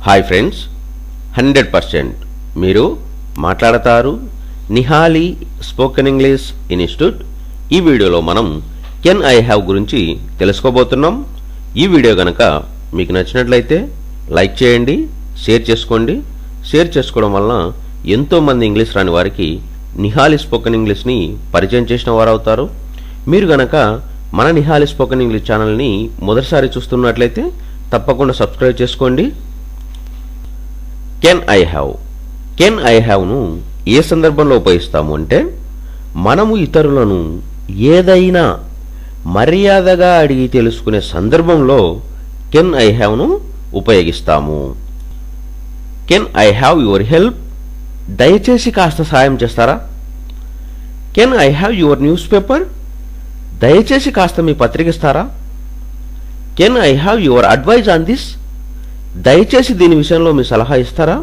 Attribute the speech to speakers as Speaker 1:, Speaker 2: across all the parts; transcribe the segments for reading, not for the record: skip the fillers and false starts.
Speaker 1: Hi friends, 100% మీరు మాట్లాడతారు Nihali spoken English institute. ఈ వీడియోలో మనం కెన్ ఐ హ్యావ్ గురించి తెలుసుకోబోతున్నాం. ఈ వీడియో గనక మీకు నచ్చినట్లయితే లైక్ చేయండి, షేర్ చేసుకోండి. షేర్ చేసుకోవడం వలన ఎంతోమంది ఇంగ్లీష్ రాని వారికి నిహాలి స్పోకెన్ ఇంగ్లీష్ని పరిచయం చేసిన వారు అవుతారు. మీరు గనక మన నిహాలి స్పోకెన్ ఇంగ్లీష్ ఛానల్ని మొదటిసారి చూస్తున్నట్లయితే తప్పకుండా సబ్స్క్రైబ్ చేసుకోండి. కెన్ ఐ హ్యావ్ను ఏ సందర్భంలో ఉపయోగిస్తాము అంటే, మనము ఇతరులను ఏదైనా మర్యాదగా అడిగి తెలుసుకునే సందర్భంలో కెన్ ఐ హ్యావ్ను ఉపయోగిస్తాము. Can I have your help? దయచేసి కాస్త సాయం చేస్తారా? Can I have your newspaper? దయచేసి కాస్త మీ పత్రిక ఇస్తారా? Can I have your advise on this? దయచేసి దీని విషయంలో మీ సలహా ఇస్తారా?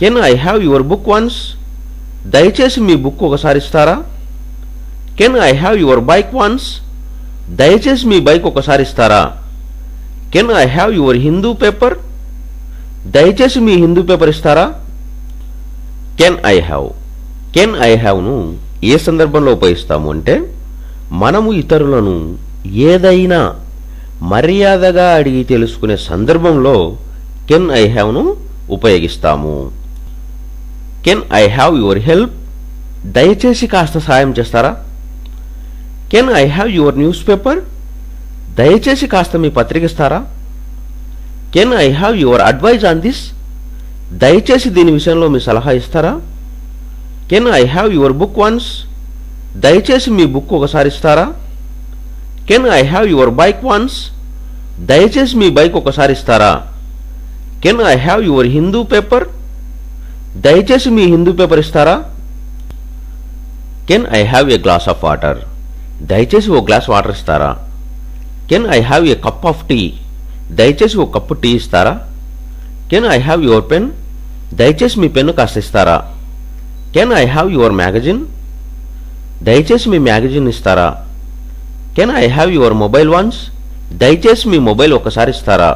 Speaker 1: Can I have your book once? దయచేసి మీ బుక్ ఒకసారి ఇస్తారా? Can I have your bike once? దయచేసి మీ బైక్ ఒకసారి ఇస్తారా? Can I have your Hindu paper? దయచేసి మీ హిందూ పేపర్ ఇస్తారా? కెన్ ఐ హ్యావ్ను ఏ సందర్భంలో ఉపయోగిస్తాము అంటే, మనము ఇతరులను ఏదైనా మర్యాదగా అడిగి తెలుసుకునే సందర్భంలో కెన్ ఐ హ్యావ్ను ఉపయోగిస్తాము. Can I have your help? దయచేసి కాస్త సాయం చేస్తారా? Can I have your newspaper? దయచేసి కాస్త మీ పత్రిక ఇస్తారా? Can I have your advise on this? దయచేసి దీని విషయంలో మీ సలహా ఇస్తారా? Can I have your book once? దయచేసి మీ బుక్ ఒకసారి ఇస్తారా? Can I have your bike once? దయచేసి మీ బైక్ ఒకసారి ఇస్తారా? Can I have your Hindu paper? దయచేసి మీ హిందూ పేపర్ ఇస్తారా? Can I have a glass of water? దయచేసి ఓ గ్లాస్ వాటర్ ఇస్తారా? Can I have a cup of tea? దయచేసి ఓ కప్పు టీ ఇస్తారా? Can I have your pen? దయచేసి మీ పెన్ను కాస్త ఇస్తారా? Can I have your magazine? దయచేసి మీ మ్యాగజైన్ ఇస్తారా? Can I have your mobile once? దయచేసి మీ మొబైల్ ఒకసారి ఇస్తారా?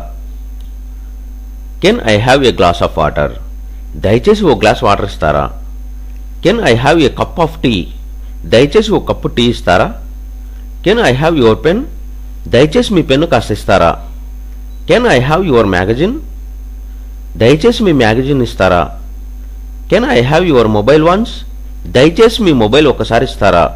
Speaker 1: Can I have a glass of water? దయచేసి ఓ గ్లాస్ వాటర్ ఇస్తారా? Can I have a cup of tea? దయచేసి ఓ కప్పు టీ ఇస్తారా? Can I have your pen? దయచేసి మీ పెన్ను కాస్త ఇస్తారా? Can I have your magazine? దయచేసి మీ మ్యాగజైన్ ఇస్తారా? Can I have your mobile once? దయచేసి మీ మొబైల్ ఒకసారి ఇస్తారా?